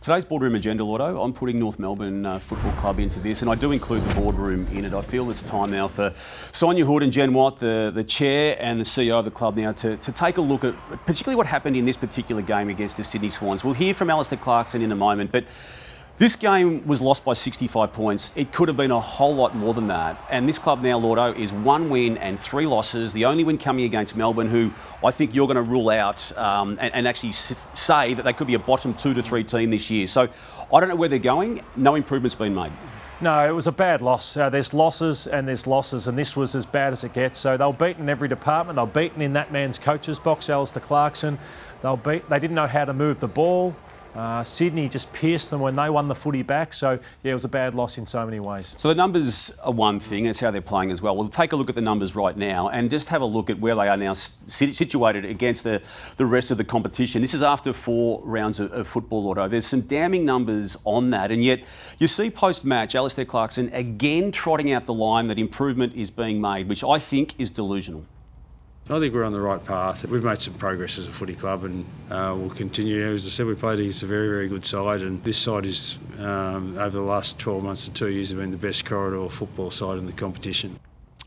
Today's boardroom agenda, Lloyd, I'm putting North Melbourne Football Club into this, and I do include the boardroom in it. I feel it's time now for Sonia Hood and Jen Watt, the chair and the CEO of the club now, to take a look at particularly what happened in this particular game against the Sydney Swans. We'll hear from Alistair Clarkson in a moment, but this game was lost by 65 points. It could have been a whole lot more than that. And this club now, Lordo, is 1 win and 3 losses. The only win coming against Melbourne, who I think you're going to rule out and actually say that they could be a bottom 2 to 3 team this year. So I don't know where they're going. No improvement's been made. No, it was a bad loss. There's losses, and this was as bad as it gets. So they were beaten in every department. They were beaten in that man's coach's box, Alistair Clarkson. They didn't know how to move the ball. Sydney just pierced them when they won the footy back. So, yeah, it was a bad loss in so many ways. So the numbers are one thing, it's how they're playing as well. We'll take a look at the numbers right now and just have a look at where they are now situated against the rest of the competition. This is after 4 rounds of football, Auto. There's some damning numbers on that, and yet you see post-match Alistair Clarkson again trotting out the line that improvement is being made, which I think is delusional. I think we're on the right path. We've made some progress as a footy club, and we'll continue. As I said, we played against a very, very good side, and this side is, over the last 12 months to 2 years, have been the best corridor football side in the competition.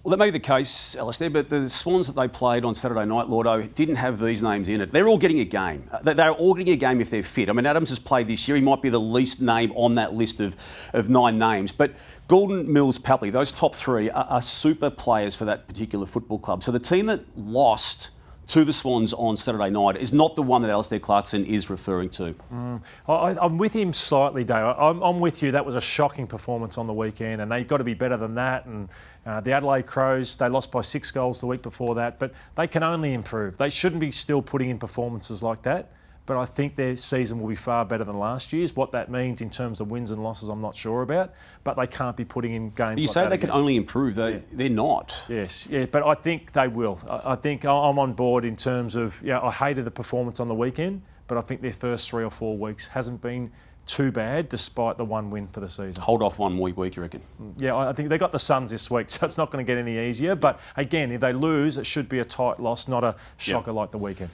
Well, that may be the case, Alistair, but the Swans that they played on Saturday night, Lordo, didn't have these names in it. They're all getting a game. They're all getting a game if they're fit. I mean, Adams has played this year. He might be the least name on that list of 9 names. But Goulden, Mills, Papley, those top 3 are super players for that particular football club. So the team that lost to the Swans on Saturday night is not the one that Alistair Clarkson is referring to. I'm with him slightly, Dave. I'm with you. That was a shocking performance on the weekend, and they've got to be better than that. And the Adelaide Crows, they lost by 6 goals the week before that, but they can only improve. They shouldn't be still putting in performances like that. But I think their season will be far better than last year's. What that means in terms of wins and losses, I'm not sure about. But they can't be putting in games. You like say that they again. can only improve, though. Yeah. They're not. Yes, yeah, but I think they will. I think I'm on board in terms of, I hated the performance on the weekend, but I think their first 3 or 4 weeks hasn't been too bad, despite the 1 win for the season. Hold off 1 week, you reckon? Yeah, I think they got the Suns this week, so it's not going to get any easier. But again, if they lose, it should be a tight loss, not a shocker like the weekend.